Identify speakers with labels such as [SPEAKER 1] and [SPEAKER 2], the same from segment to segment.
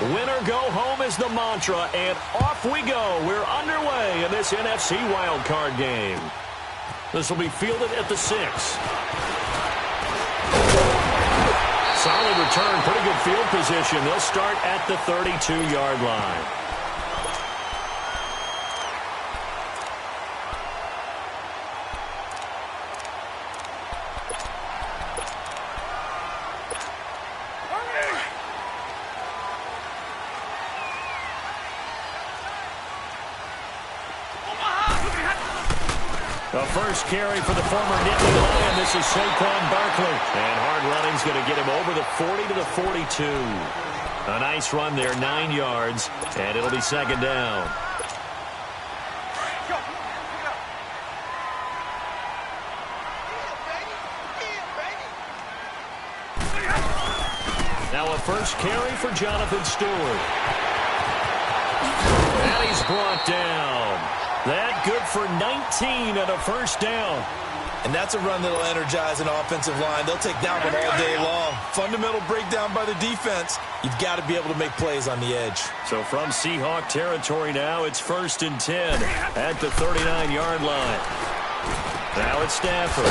[SPEAKER 1] Win or go home is the mantra, and off we go. We're underway in this NFC wildcard game. This will be fielded at the 6. Solid return, pretty good field position. They'll start at the 32-yard line. The first carry for the former Nittany Lion. This is Saquon Barkley. And hard running's going to get him over the 40 to the 42. A nice run there, 9 yards, and it'll be second down. Now a first carry for Jonathan Stewart. And he's brought down. That good for 19 and a first down.
[SPEAKER 2] And that's a run that'll energize an offensive line. They'll take that one all day long. Fundamental breakdown by the defense. You've got to be able to make plays on the edge.
[SPEAKER 1] So from Seahawk territory now, it's 1st and 10 at the 39-yard line. Now it's Stafford.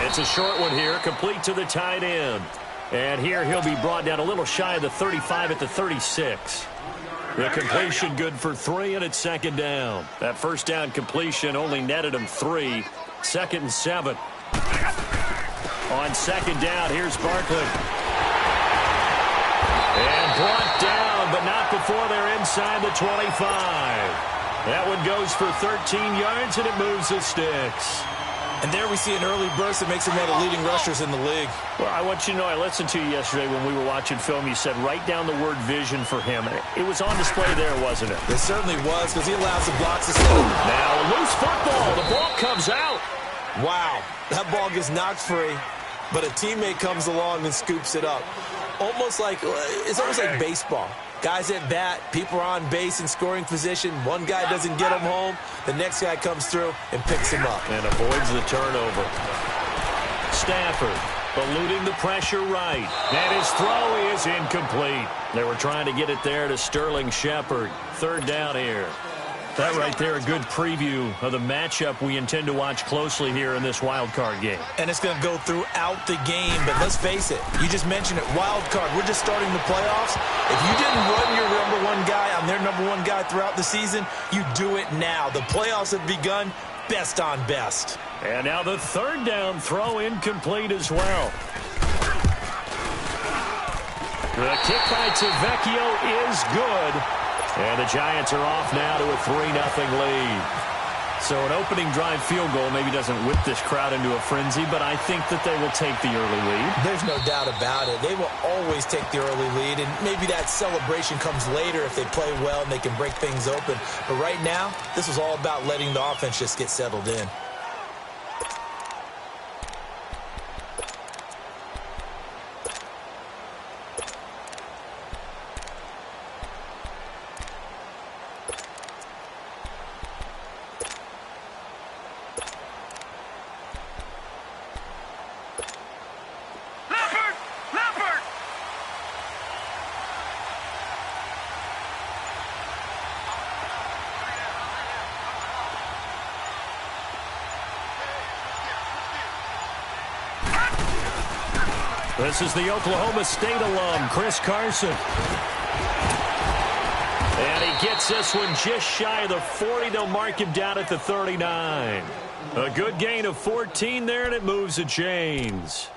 [SPEAKER 1] It's a short one here, complete to the tight end. And here he'll be brought down a little shy of the 35 at the 36. The completion good for 3, and it's second down. That first down completion only netted him 3. 2nd and 7. On second down, here's Barkley. And brought down, but not before they're inside the 25. That one goes for 13 yards, and it moves the sticks.
[SPEAKER 2] And there we see an early burst that makes him one of the leading rushers in the league.
[SPEAKER 1] Well, I want you to know, I listened to you yesterday when we were watching film. You said write down the word vision for him. It was on display there, wasn't it?
[SPEAKER 2] It certainly was, because he allows the blocks to settle.
[SPEAKER 1] Now a loose football. The ball comes out.
[SPEAKER 2] Wow, that ball gets knocked free, but a teammate comes along and scoops it up. It's almost like baseball. Guys at bat, people are on base in scoring position. One guy doesn't get him home. The next guy comes through and picks him up.
[SPEAKER 1] And avoids the turnover. Stafford eluding the pressure right. And his throw is incomplete. They were trying to get it there to Sterling Shepard. 3rd down here. That right there, a good preview of the matchup we intend to watch closely here in this wild card game.
[SPEAKER 2] And it's going to go throughout the game, but let's face it, you just mentioned it, wild card. We're just starting the playoffs. If you didn't run your #1 guy on their #1 guy throughout the season, you do it now. The playoffs have begun, best on best.
[SPEAKER 1] And now the 3rd down throw incomplete as well. The kick by Tavecchio is good. And the Giants are off now to a 3-0 lead. So an opening drive field goal maybe doesn't whip this crowd into a frenzy, but I think that they will take the early lead.
[SPEAKER 2] There's no doubt about it. They will always take the early lead, and maybe that celebration comes later if they play well and they can break things open. But right now, this is all about letting the offense just get settled in.
[SPEAKER 1] This is the Oklahoma State alum, Chris Carson. And he gets this one just shy of the 40. They'll mark him down at the 39. A good gain of 14 there, and it moves the chains.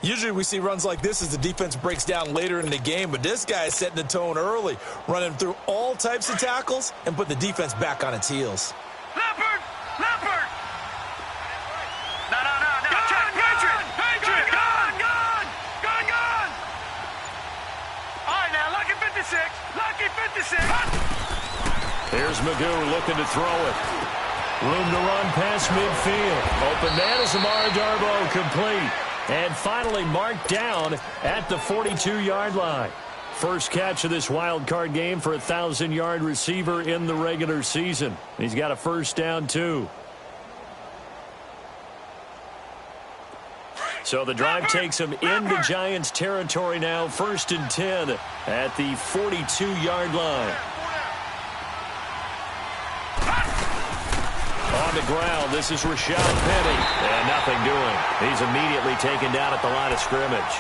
[SPEAKER 2] Usually we see runs like this as the defense breaks down later in the game, but this guy is setting the tone early, running through all types of tackles and put the defense back on its heels.
[SPEAKER 3] Leopard! No. Patriot! Gone! All right, now, lucky 56.
[SPEAKER 1] Here's Magoo looking to throw it. Room to run past midfield. Open man is Amara Darboh, complete. And finally marked down at the 42-yard line. First catch of this wild card game for a 1,000-yard receiver in the regular season. He's got a first down, too. So the drive takes them into Giants territory now. 1st and 10 at the 42-yard line. On the ground, this is Rashad Penny. And nothing doing. He's immediately taken down at the line of scrimmage.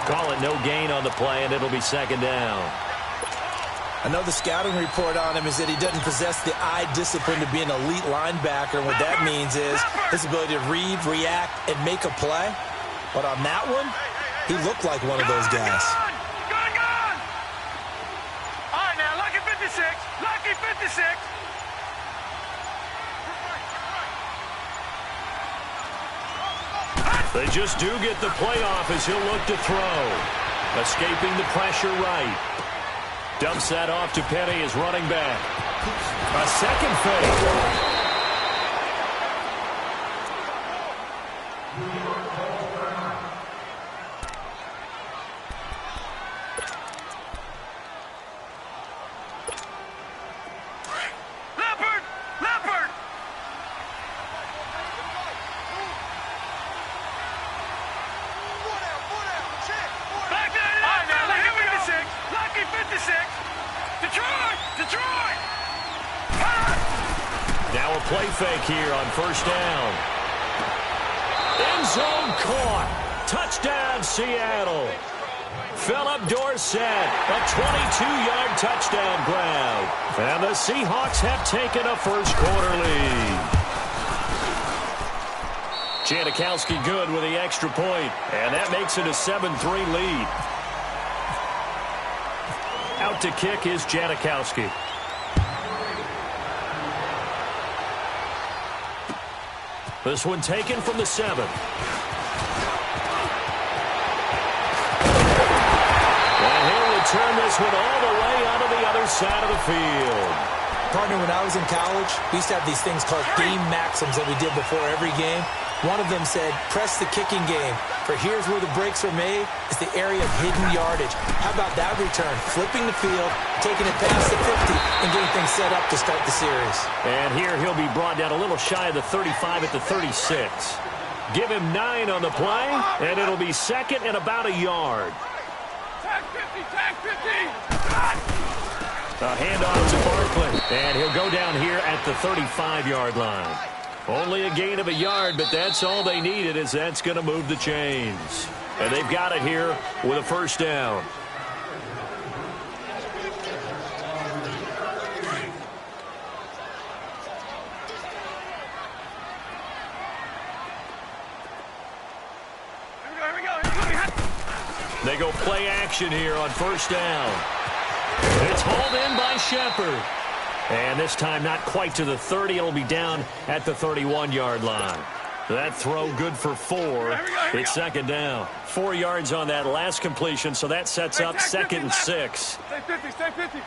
[SPEAKER 1] Call it no gain on the play, and it'll be 2nd down.
[SPEAKER 2] I know the scouting report on him is that he doesn't possess the eye discipline to be an elite linebacker. And what that means is his ability to read, react, and make a play. But on that one, he looked like one of those guys.
[SPEAKER 3] Gone! All right, now, lucky 56. Lucky 56.
[SPEAKER 1] They just do get the play off as he'll look to throw. Escaping the pressure right. Dumps that off to Penny as running back. A second fake.
[SPEAKER 3] Leopard! Back there, all right, now, lucky 56. Lucky 56. Detroit!
[SPEAKER 1] Now a play fake here on 1st down. End zone caught. Touchdown, Seattle. Philip Dorsett, a 22-yard touchdown grab. And the Seahawks have taken a first-quarter lead. Janikowski good with the extra point, and that makes it a 7-3 lead. Out to kick is Janikowski. This one taken from the 7. And he'll return this one all the way onto the other side of the field.
[SPEAKER 2] Partner, when I was in college, we used to have these things called game maxims that we did before every game. One of them said, press the kicking game. For here's where the breaks are made. It's the area of hidden yardage. How about that return? Flipping the field, taking it past the 50, and getting things set up to start the series.
[SPEAKER 1] And here he'll be brought down a little shy of the 35 at the 36. Give him 9 on the play, and it'll be 2nd and about a yard.
[SPEAKER 3] Tag 50!
[SPEAKER 1] A handoff to Barkley, and he'll go down here at the 35-yard line. Only a gain of a yard, but that's all they needed, as that's going to move the chains. And they've got it here with a 1st down.
[SPEAKER 3] Here we go.
[SPEAKER 1] They go play action here on 1st down. It's hauled in by Shepard. And this time not quite to the 30. It'll be down at the 31-yard line. That throw good for 4. It's 2nd down. 4 yards on that last completion, so that sets up 2nd and 6.
[SPEAKER 3] Stay 50.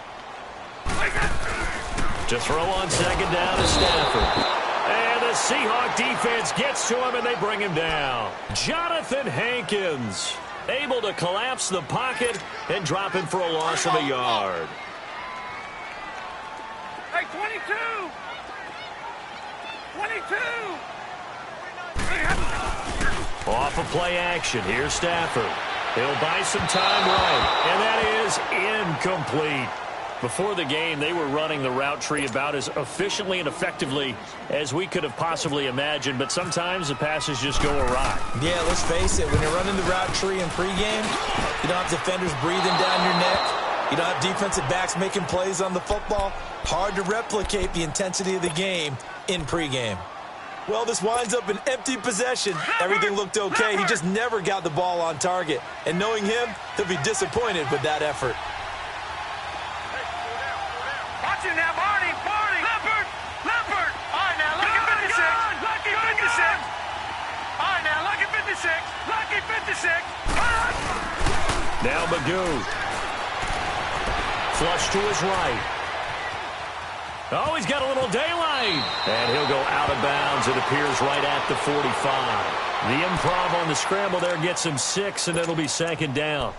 [SPEAKER 1] To throw on 2nd down to Stafford. And the Seahawk defense gets to him, and they bring him down. Jonathan Hankins able to collapse the pocket and drop him for a loss of a yard.
[SPEAKER 3] Hey, 22!
[SPEAKER 1] Off of play action. Here's Stafford. He'll buy some time right. And that is incomplete. Before the game, they were running the route tree about as efficiently and effectively as we could have possibly imagined. But sometimes the passes just go awry.
[SPEAKER 2] Yeah, let's face it. When you're running the route tree in pregame, you don't have defenders breathing down your neck. You don't have defensive backs making plays on the football. Hard to replicate the intensity of the game in pregame. Well, this winds up an empty possession. Everything looked okay. He just never got the ball on target. And knowing him, he'll be disappointed with that effort.
[SPEAKER 3] Watch it now, Barney! Leopard! All right, now, lucky 56! Lucky 56! All right, now, lucky 56! Lucky 56!
[SPEAKER 1] Now Magoo. Flush to his right. Oh, he's got a little daylight. And he'll go out of bounds. It appears right at the 45. The improv on the scramble there gets him 6, and it'll be 2nd down.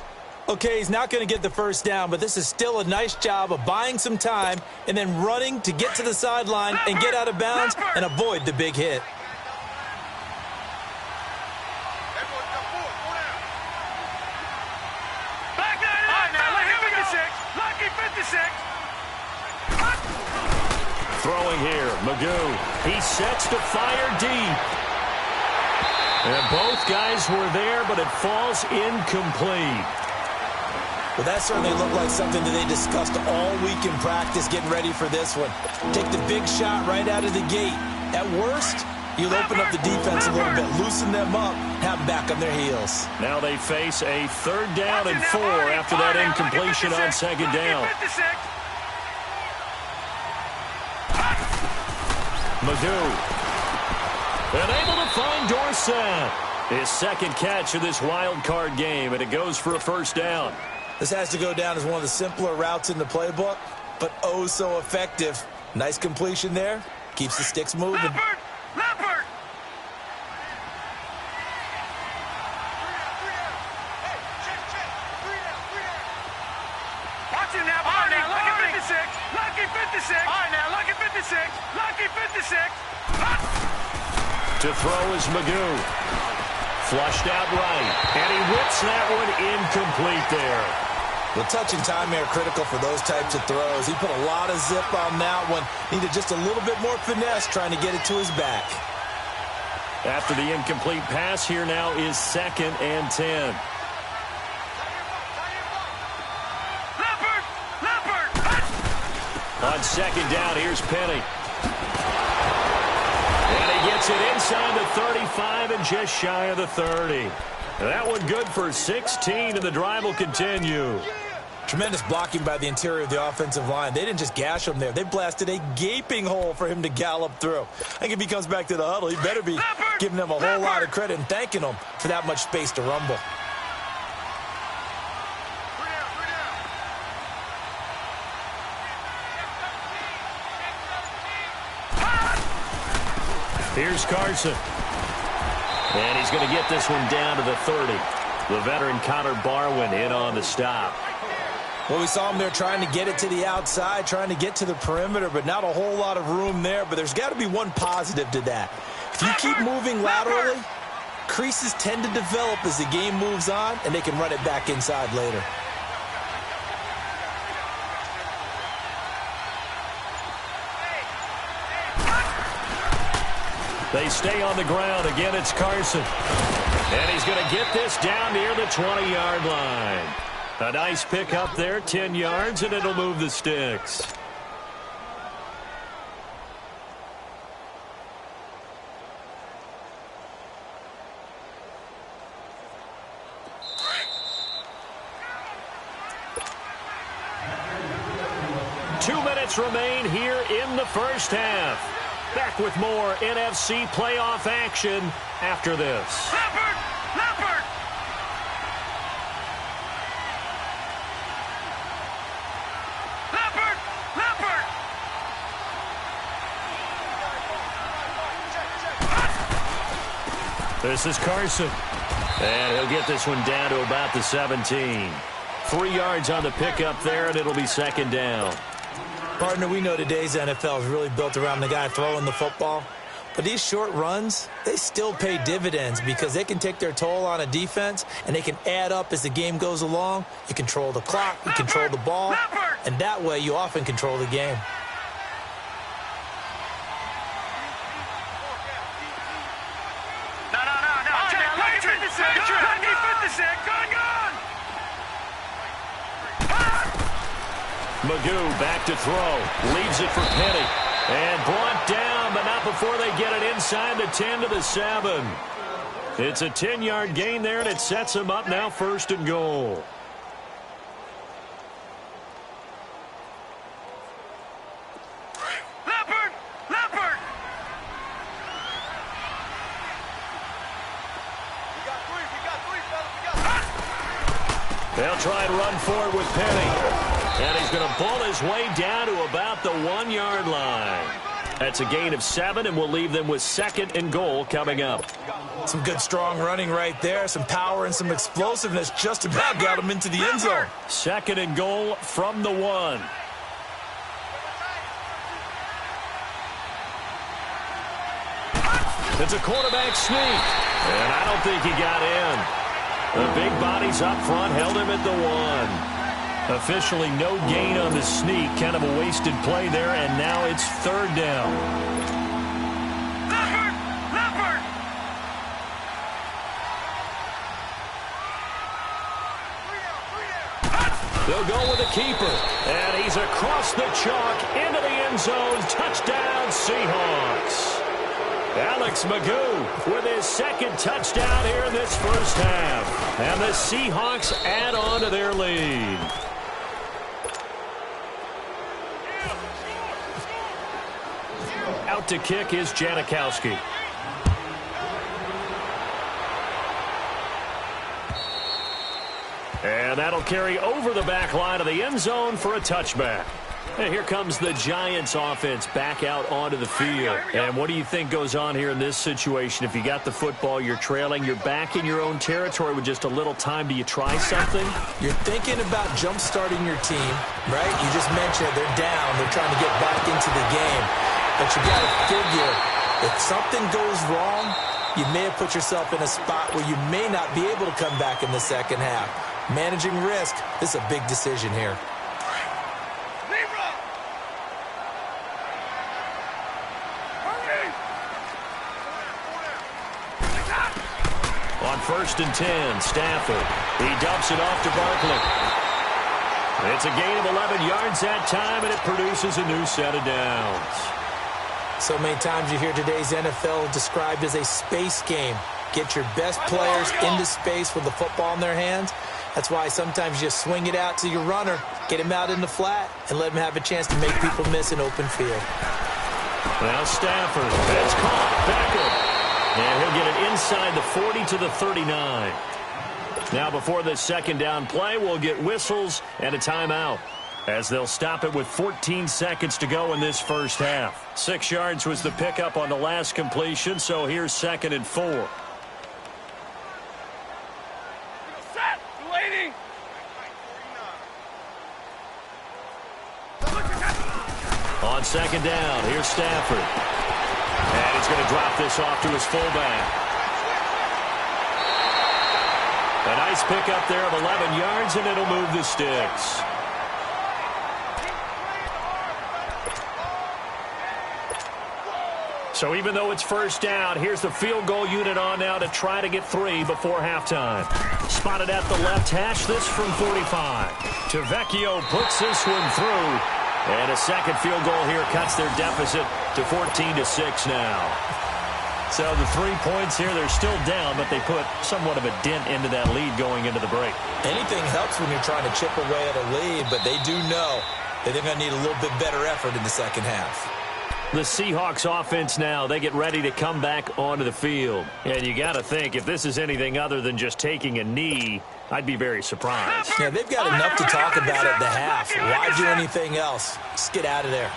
[SPEAKER 2] Okay, he's not going to get the first down, but this is still a nice job of buying some time and then running to get to the sideline and get out of bounds and avoid the big hit.
[SPEAKER 1] Throwing here, Magoo. He sets to fire deep. And both guys were there, but it falls incomplete.
[SPEAKER 2] Well, that certainly looked like something that they discussed all week in practice getting ready for this one. Take the big shot right out of the gate. At worst, you'll open up the defense a little bit, loosen them up, have them back on their heels.
[SPEAKER 1] Now they face a 3rd down and 4 after that incompletion on 2nd down. Magoo. And able to find Dorsett. His 2nd catch of this wild card game, and it goes for a 1st down.
[SPEAKER 2] This has to go down as one of the simpler routes in the playbook, but oh so effective. Nice completion there. Keeps the sticks moving.
[SPEAKER 3] Leopard! Watch him now, Barney. Lucky 56. Lucky 56. All right, now, lucky 56. Lucky 56.
[SPEAKER 1] To throw is Magoo. Flushed out right. And he whips that one incomplete there.
[SPEAKER 2] The touch and time are critical for those types of throws. He put a lot of zip on that one. Needed just a little bit more finesse trying to get it to his back.
[SPEAKER 1] After the incomplete pass, here now is 2nd and 10.
[SPEAKER 3] Leopard!
[SPEAKER 1] On 2nd down, here's Penny. And he gets it inside the 35 and just shy of the 30. That one good for 16, and the drive will continue.
[SPEAKER 2] Tremendous blocking by the interior of the offensive line. They didn't just gash him there. They blasted a gaping hole for him to gallop through. I think if he comes back to the huddle, he better be giving them a whole lot of credit and thanking them for that much space to rumble.
[SPEAKER 1] Here's Carson. And he's going to get this one down to the 30. The veteran Connor Barwin in on the stop.
[SPEAKER 2] Well, we saw him there trying to get it to the outside, trying to get to the perimeter, but not a whole lot of room there. But there's got to be one positive to that. If you keep moving laterally, creases tend to develop as the game moves on, and they can run it back inside later.
[SPEAKER 1] They stay on the ground. Again, it's Carson. And he's going to get this down near the 20-yard line. A nice pick up there, 10 yards, and it'll move the sticks. Remain here in the first half. Back with more NFC playoff action after this.
[SPEAKER 3] Leopard! Leopard! Leopard! Leopard!
[SPEAKER 1] This is Carson. And he'll get this one down to about the 17. 3 yards on the pickup there, and it'll be second down.
[SPEAKER 2] Partner, we know today's NFL is really built around the guy throwing the football. But these short runs, they still pay dividends because they can take their toll on a defense, and they can add up as the game goes along. You control the clock, you control the ball, and that way you often control the game.
[SPEAKER 3] No. Lucky 56. Lucky 56. Gone.
[SPEAKER 1] Magoo back to throw. Leaves it for Penny. And brought down, but not before they get it inside the 10 to the 7. It's a 10-yard gain there, and it sets them up now 1st and goal.
[SPEAKER 3] Leopard! Leopard! We got three, fellas.
[SPEAKER 1] They'll try and run forward with Penny. And he's going to pull his way down to about the 1-yard line. That's a gain of 7, and we'll leave them with 2nd and goal coming up.
[SPEAKER 2] Some good, strong running right there. Some power and some explosiveness. Just about got him into the end zone.
[SPEAKER 1] 2nd and goal from the 1. It's a quarterback sneak. And I don't think he got in. The big bodies up front held him at the 1. Officially no gain on the sneak. Kind of a wasted play there, and now it's third down.
[SPEAKER 3] Leopard!
[SPEAKER 1] They'll go with the keeper, and he's across the chalk into the end zone. Touchdown, Seahawks. Alex Magoo with his second touchdown here in this first half. And the Seahawks add on to their lead. Out to kick is Janikowski. And that'll carry over the back line of the end zone for a touchback. And here comes the Giants offense back out onto the field. And what do you think goes on here in this situation? If you got the football, you're trailing, you're back in your own territory with just a little time. Do you try something?
[SPEAKER 2] You're thinking about jump-starting your team, right? You just mentioned it. They're down. They're trying to get back into the game. But you got to figure, if something goes wrong, you may have put yourself in a spot where you may not be able to come back in the second half. Managing risk, this is a big decision here.
[SPEAKER 1] On 1st and 10, Stafford. He dumps it off to Barkley. It's a gain of 11 yards that time, and it produces a new set of downs.
[SPEAKER 2] So many times you hear today's NFL described as a space game. Get your best players into space with the football in their hands. That's why sometimes you swing it out to your runner, get him out in the flat, and let him have a chance to make people miss an open field.
[SPEAKER 1] Now Stafford. That's caught. Beckham. And he'll get it inside the 40 to the 39. Now before this second down play, we'll get whistles and a timeout, as they'll stop it with 14 seconds to go in this first half. 6 yards was the pickup on the last completion, so here's 2nd and 4.
[SPEAKER 3] Set! Waiting!
[SPEAKER 1] On 2nd down, here's Stafford. And he's going to drop this off to his fullback. A nice pickup there of 11 yards, and it'll move the sticks. So even though it's first down, here's the field goal unit on now to try to get 3 before halftime. Spotted at the left hash, this from 45. Tavecchio puts this one through. And a second field goal here cuts their deficit to 14-6 now. So the 3 points here, they're still down, but they put somewhat of a dent into that lead going into the break.
[SPEAKER 2] Anything helps when you're trying to chip away at a lead, but they do know that they're going to need a little bit better effort in the second half.
[SPEAKER 1] The Seahawks offense now, they get ready to come back onto the field. And you got to think, if this is anything other than just taking a knee, I'd be very surprised.
[SPEAKER 2] Yeah, they've got enough to talk about at the half. Why do anything else? Just get out of there.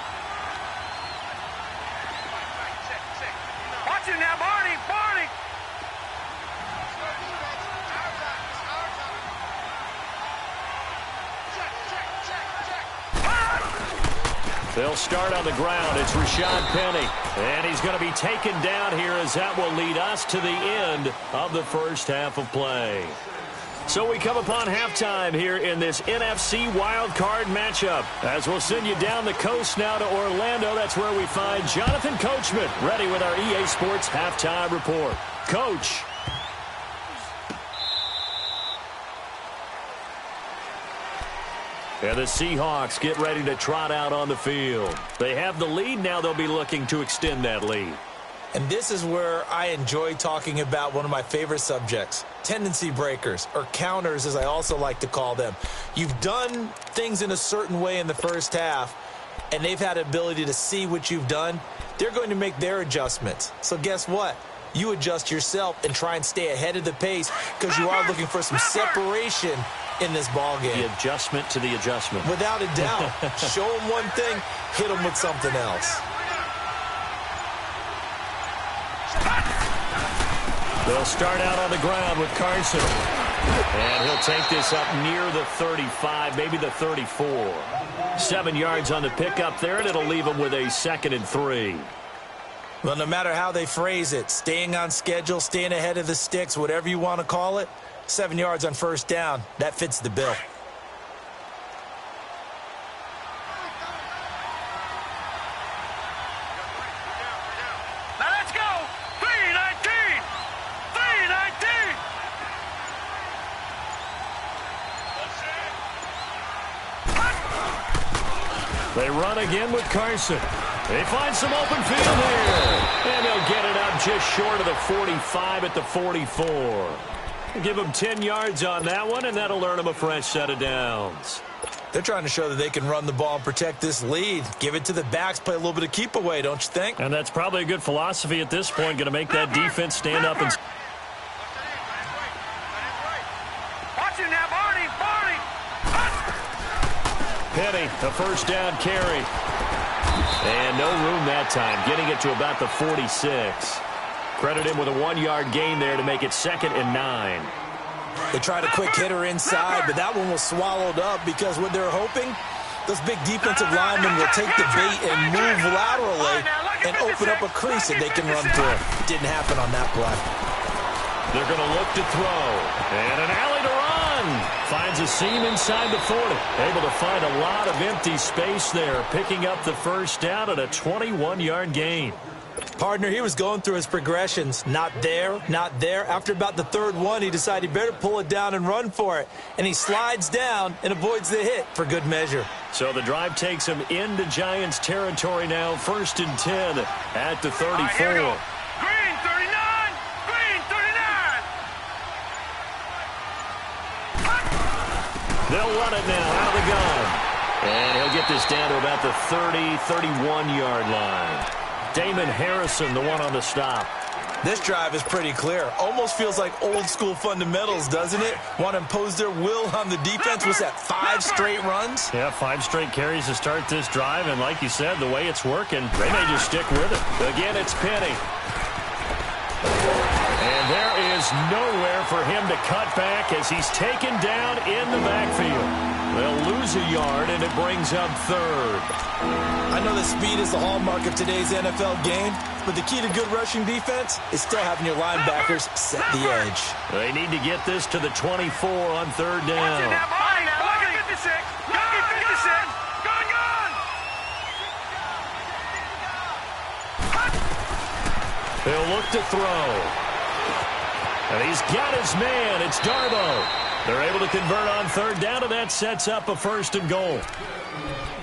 [SPEAKER 3] Watch it now, Barney! Barney!
[SPEAKER 1] They'll start on the ground. It's Rashad Penny. And he's going to be taken down here, as that will lead us to the end of the first half of play. So we come upon halftime here in this NFC wildcard matchup, as we'll send you down the coast now to Orlando. That's where we find Jonathan Coachman ready with our EA Sports halftime report. Coach. And the Seahawks get ready to trot out on the field. They have the lead. Now they'll be looking to extend that lead.
[SPEAKER 2] And this is where I enjoy talking about one of my favorite subjects, tendency breakers, or counters as I also like to call them. You've done things in a certain way in the first half, and they've had the ability to see what you've done. They're going to make their adjustments. So guess what? You adjust yourself and try and stay ahead of the pace, because you are looking for some separation in this ball game.
[SPEAKER 1] The adjustment to the adjustment.
[SPEAKER 2] Without a doubt. Show them one thing, hit them with something else.
[SPEAKER 1] They'll start out on the ground with Carson. And he'll take this up near the 35, maybe the 34. 7 yards on the pickup there, and it'll leave him with a 2nd and 3.
[SPEAKER 2] Well, no matter how they phrase it, staying on schedule, staying ahead of the sticks, whatever you want to call it, 7 yards on first down, that fits the bill.
[SPEAKER 1] They run again with Carson. They find some open field here. And they'll get it up just short of the 45 at the 44. Give them 10 yards on that one, and that'll earn them a fresh set of downs.
[SPEAKER 2] They're trying to show that they can run the ball and protect this lead. Give it to the backs, play a little bit of keep away, don't you think?
[SPEAKER 1] And that's probably a good philosophy at this point, going to make that defense stand up and...
[SPEAKER 3] Watch him now, Barney, Barney.
[SPEAKER 1] Penny, the first down carry. And no room that time, getting it to about the 46. Credit him with a 1-yard gain there to make it 2nd and 9.
[SPEAKER 2] They tried a quick hitter inside, but that one was swallowed up because what they're hoping, those big defensive linemen will take the bait and move laterally and open up a crease that they can run through. Didn't happen on that play.
[SPEAKER 1] They're going to look to throw. And an alley to run. Finds a seam inside the 40. Able to find a lot of empty space there, picking up the first down at a 21-yard gain.
[SPEAKER 2] Partner, he was going through his progressions. Not there, not there. After about the 3rd one, he decided he better pull it down and run for it. And he slides down and avoids the hit for good measure.
[SPEAKER 1] So the drive takes him into Giants territory now. 1st and 10 at the 34.
[SPEAKER 3] Green 39. Green 39.
[SPEAKER 1] They'll run it now out of the gun. And he'll get this down to about the 31-yard line. Damon Harrison, the one on the stop.
[SPEAKER 2] This drive is pretty clear. Almost feels like old-school fundamentals, doesn't it? Want to impose their will on the defense. Was that 5 straight runs?
[SPEAKER 1] Yeah, 5 straight carries to start this drive. And like you said, the way it's working, they may just stick with it. Again, it's Penny. And there is nowhere for him to cut back as he's taken down in the backfield. They'll lose a yard, and it brings up 3rd.
[SPEAKER 2] I know that speed is the hallmark of today's NFL game, but the key to good rushing defense is still having your linebackers set the edge.
[SPEAKER 1] They need to get this to the 24 on 3rd down.
[SPEAKER 3] Barney, now look at 56. Lucky 56. Gone, gone.
[SPEAKER 1] He'll look to throw. And he's got his man. It's Darbo. They're able to convert on 3rd down, and that sets up a 1st and goal.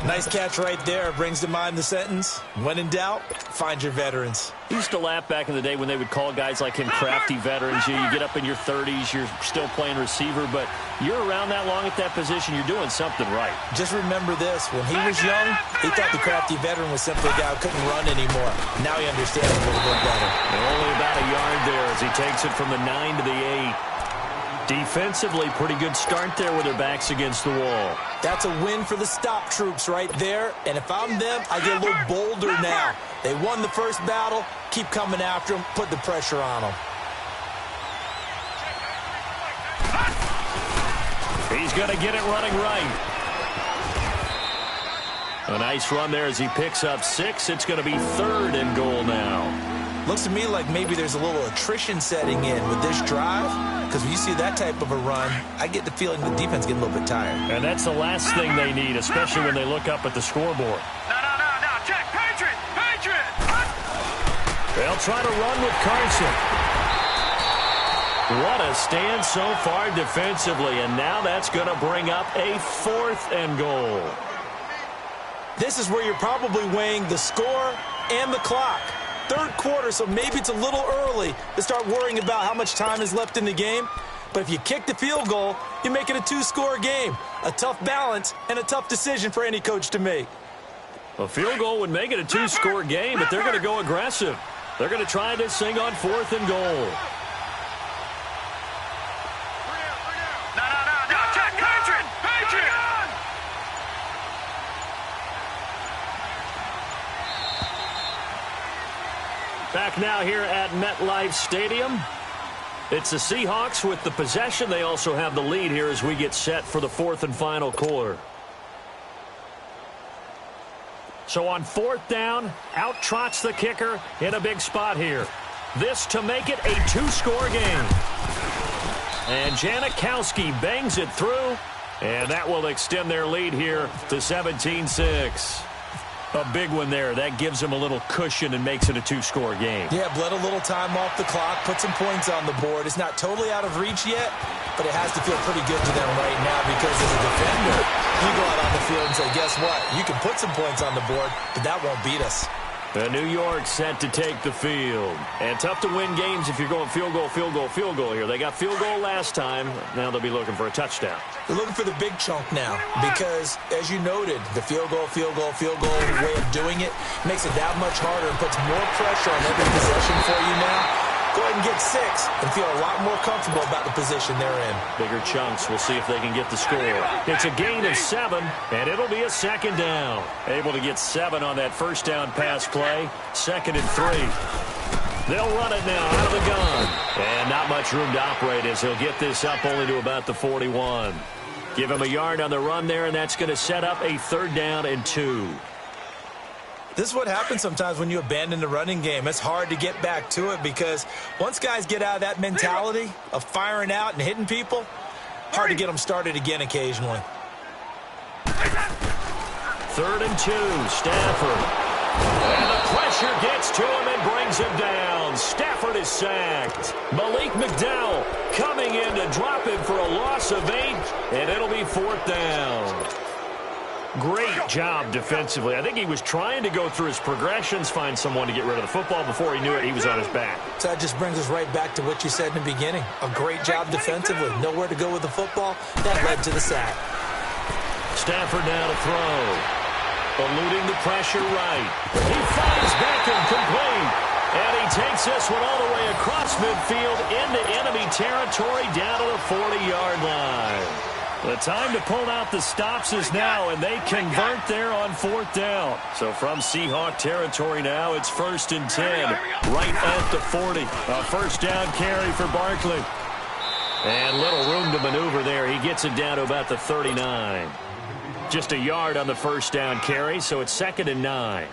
[SPEAKER 2] Nice catch right there. Brings to mind the sentence, when in doubt, find your veterans.
[SPEAKER 1] I used to laugh back in the day when they would call guys like him crafty veterans. You get up in your 30s, you're still playing receiver, but you're around that long at that position, you're doing something right.
[SPEAKER 2] Just remember this. When he was young, he thought the crafty veteran was simply a guy who couldn't run anymore. Now he understands a little bit better.
[SPEAKER 1] And only about a yard there as he takes it from the 9 to the 8. Defensively, pretty good start there with their backs against the wall.
[SPEAKER 2] That's a win for the stop troops right there. And if I'm them, I get a little bolder now. They won the first battle. Keep coming after them. Put the pressure on them.
[SPEAKER 1] He's going to get it running right. A nice run there as he picks up 6. It's going to be 3rd and goal now.
[SPEAKER 2] Looks to me like maybe there's a little attrition setting in with this drive. Because when you see that type of a run, I get the feeling the defense getting a little bit tired.
[SPEAKER 1] And that's the last thing they need, especially when they look up at the scoreboard.
[SPEAKER 3] No. Check. Patriot. Patriot.
[SPEAKER 1] They'll try to run with Carson. What a stand so far defensively. And now that's going to bring up a 4th and goal.
[SPEAKER 2] This is where you're probably weighing the score and the clock. 3rd quarter, so maybe it's a little early to start worrying about how much time is left in the game. But if you kick the field goal, you make it a 2-score game. A tough balance and a tough decision for any coach to make.
[SPEAKER 1] A field goal would make it a 2-score game, but they're going to go aggressive. They're going to try this thing on 4th and goal.
[SPEAKER 3] No. Check. Patriot. Patriot.
[SPEAKER 1] Back now here at MetLife Stadium. It's the Seahawks with the possession. They also have the lead here as we get set for the 4th and final quarter. So on 4th down, out trots the kicker in a big spot here. This to make it a 2-score game. And Janikowski bangs it through, and that will extend their lead here to 17-6. A big one there. That gives them a little cushion and makes it a 2-score game.
[SPEAKER 2] Yeah, bled a little time off the clock, put some points on the board. It's not totally out of reach yet, but it has to feel pretty good to them right now because as a defender, you go out on the field and say, guess what? You can put some points on the board, but that won't beat us.
[SPEAKER 1] New York set to take the field. And tough to win games if you're going field goal, field goal, field goal here. They got field goal last time. Now they'll be looking for a touchdown.
[SPEAKER 2] They're looking for the big chunk now because, as you noted, the field goal way of doing it makes it that much harder and puts more pressure on every possession for you now. Go ahead and get 6 and feel a lot more comfortable about the position they're in.
[SPEAKER 1] Bigger chunks. We'll see if they can get the score. It's a gain of 7, and it'll be a second down. Able to get 7 on that first down pass play. 2nd and 3. They'll run it now out of the gun. And not much room to operate as he'll get this up only to about the 41. Give him a yard on the run there, and that's going to set up a 3rd down and 2.
[SPEAKER 2] This is what happens sometimes when you abandon the running game. It's hard to get back to it because once guys get out of that mentality of firing out and hitting people, hard to get them started again occasionally.
[SPEAKER 1] 3rd and 2, Stafford. And the pressure gets to him and brings him down. Stafford is sacked. Malik McDowell coming in to drop him for a loss of 8, and it'll be 4th down. Great job defensively. I think he was trying to go through his progressions, find someone to get rid of the football. Before he knew it, he was on his back.
[SPEAKER 2] So that just brings us right back to what you said in the beginning. A great job defensively. Nowhere to go with the football. That led to the sack.
[SPEAKER 1] Stafford now to throw. Eluding the pressure right. He finds Beckham complete. And he takes this one all the way across midfield into enemy territory down to the 40-yard line. The time to pull out the stops is now, and they convert there on 4th down. So from Seahawk territory now, it's 1st and 10, right at the 40. A 1st down carry for Barkley. And little room to maneuver there. He gets it down to about the 39. Just a yard on the 1st down carry, so it's 2nd and 9.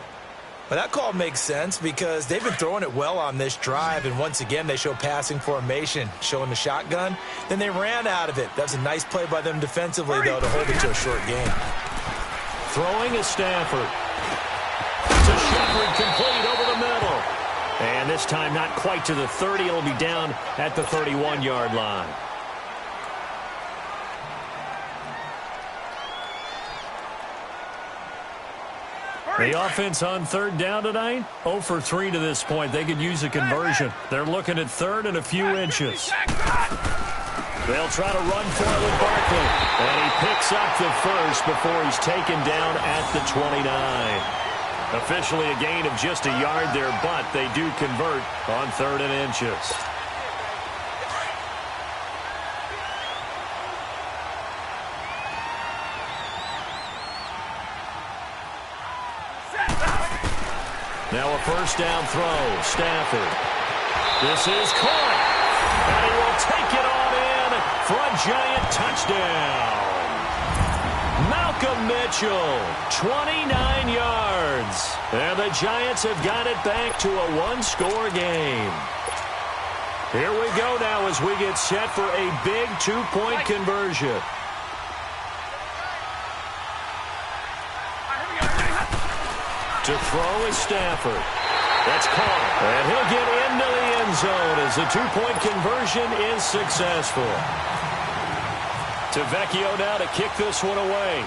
[SPEAKER 2] Well, that call makes sense because they've been throwing it well on this drive, and once again they show passing formation, showing the shotgun. Then they ran out of it. That was a nice play by them defensively, though, to hold it to a short game.
[SPEAKER 1] Throwing is Stafford. To Shepard, complete over the middle. And this time not quite to the 30. It'll be down at the 31-yard line. The offense on 3rd down tonight, 0 for 3 to this point. They could use a conversion. They're looking at 3rd and a few inches. They'll try to run for it with Barkley. And he picks up the first before he's taken down at the 29. Officially a gain of just a yard there, but they do convert on 3rd and inches. Now a 1st down throw. Stafford. This is caught. And he will take it on in for a giant touchdown. Malcolm Mitchell, 29 yards. And the Giants have got it back to a 1-score game. Here we go now as we get set for a big 2-point conversion. To throw is Stafford. That's caught. And he'll get into the end zone as the 2-point conversion is successful. To Vecchio now to kick this one away.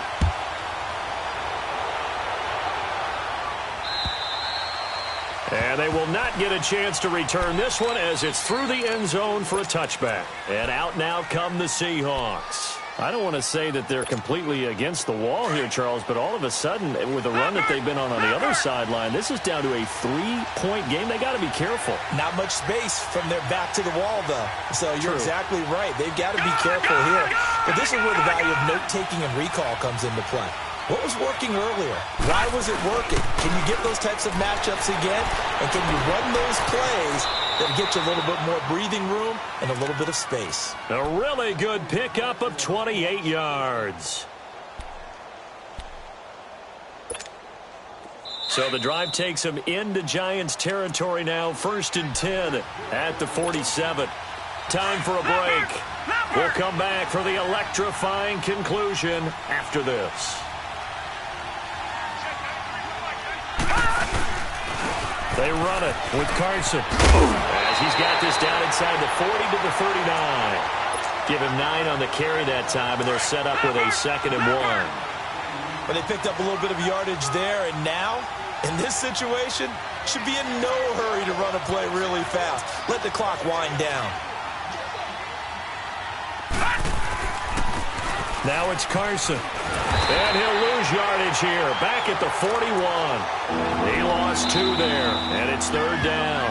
[SPEAKER 1] And they will not get a chance to return this one as it's through the end zone for a touchback. And out now come the Seahawks. I don't want to say that they're completely against the wall here, Charles, but all of a sudden, with the run that they've been on the other sideline, this is down to a 3-point game. They got to be careful.
[SPEAKER 2] Not much space from their back to the wall, though. So you're exactly right. They've got to be careful here. But this is where the value of note-taking and recall comes into play. What was working earlier? Why was it working? Can you get those types of matchups again? And can you run those plays that get you a little bit more breathing room and a little bit of space?
[SPEAKER 1] A really good pickup of 28 yards. So the drive takes them into Giants territory now. 1st and 10 at the 47. Time for a break. We'll come back for the electrifying conclusion after this. They run it with Carson as he's got this down inside the 40 to the 39. Give him 9 on the carry that time, and they're set up with a 2nd and 1.
[SPEAKER 2] But they picked up a little bit of yardage there, and now, in this situation, should be in no hurry to run a play really fast. Let the clock wind down.
[SPEAKER 1] Now it's Carson. And he'll lose yardage here. Back at the 41. He lost 2 there, and it's 3rd down.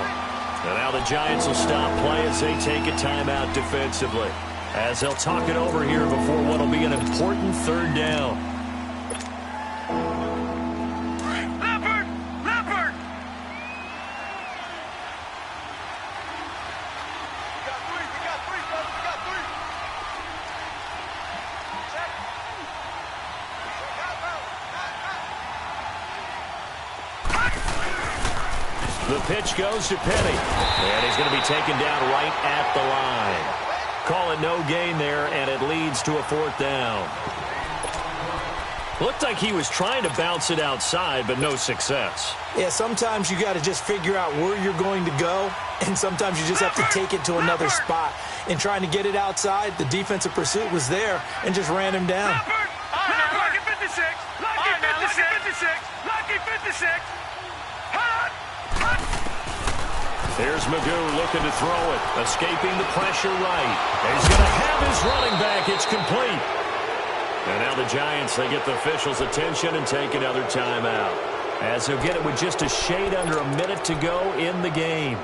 [SPEAKER 1] And now the Giants will stop play as they take a timeout defensively, as they'll talk it over here before what will be an important 3rd down. The pitch goes to Penny, and he's going to be taken down right at the line. Call it no gain there, and it leads to a 4th down. Looked like he was trying to bounce it outside, but no success.
[SPEAKER 2] Yeah, sometimes you got to just figure out where you're going to go, and sometimes you just have to take it to another spot. In trying to get it outside, the defensive pursuit was there and just ran him down.
[SPEAKER 3] Lucky 56. Lucky 56. Lucky 56.
[SPEAKER 1] There's Magoo looking to throw it, escaping the pressure right. And he's going to have his running back. It's complete. And now the Giants, they get the officials' attention and take another timeout, as they'll get it with just a shade under a minute to go in the game.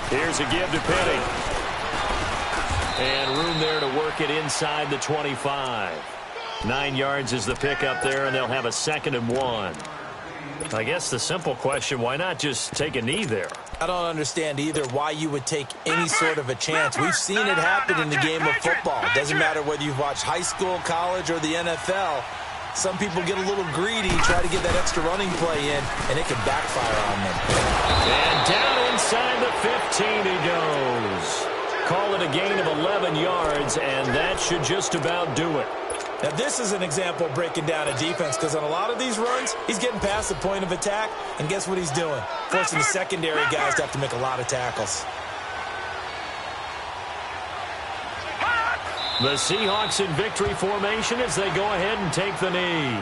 [SPEAKER 1] Here's a give to Penny. And room there to work it inside the 25. 9 yards is the pickup there, and they'll have a 2nd and 1. I guess the simple question, why not just take a knee there?
[SPEAKER 2] I don't understand either why you would take any sort of a chance. We've seen it happen in the game of football. It doesn't matter whether you've watched high school, college, or the NFL. Some people get a little greedy, try to get that extra running play in, and it can backfire on them.
[SPEAKER 1] And down inside the 15 he goes. Call it a gain of 11 yards, and that should just about do it.
[SPEAKER 2] Now, this is an example of breaking down a defense, because on a lot of these runs, he's getting past the point of attack, and guess what he's doing? Forcing the secondary guys to have to make a lot of tackles.
[SPEAKER 1] The Seahawks in victory formation as they go ahead and take the knee.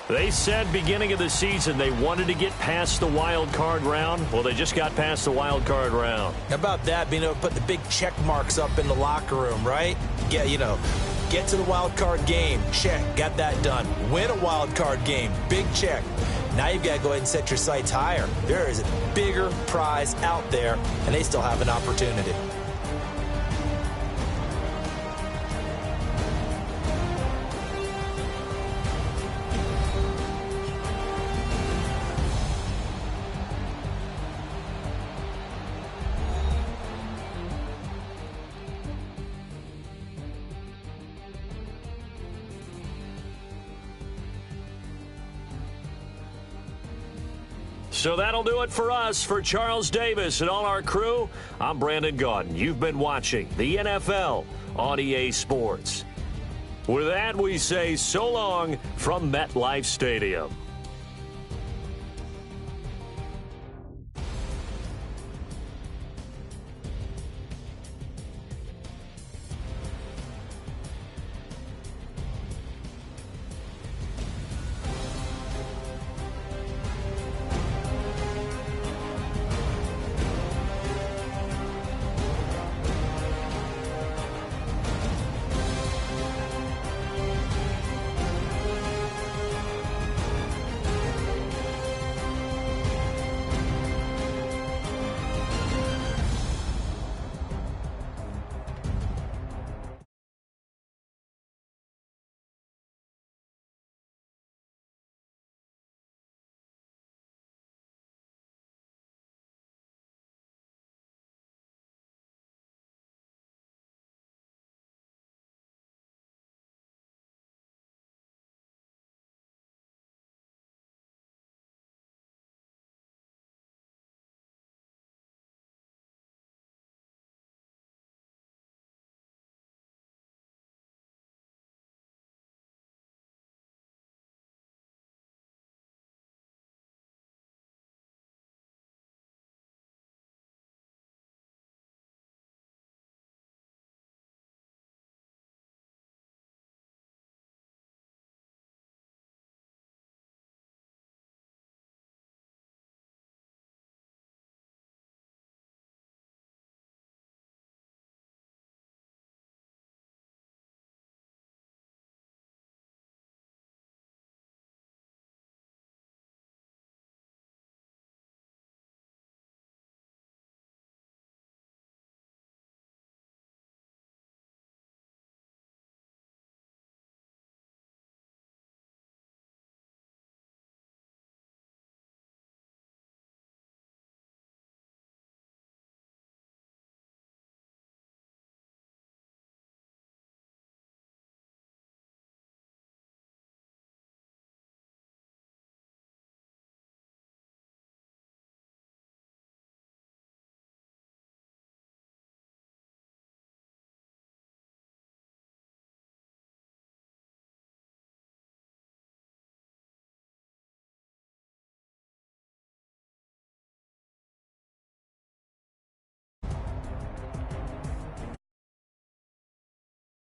[SPEAKER 1] They said beginning of the season they wanted to get past the wild card round. Well, they just got past the wild card round.
[SPEAKER 2] How about that, being able to put the big check marks up in the locker room, right? Yeah, get to the wild card game, check, got that done. Win a wild card game, big check. Now you've got to go ahead and set your sights higher. There is a bigger prize out there, and they still have an opportunity.
[SPEAKER 1] So that'll do it for us. For Charles Davis and all our crew, I'm Brandon Gaudin. You've been watching the NFL on EA Sports. With that, we say so long from MetLife Stadium.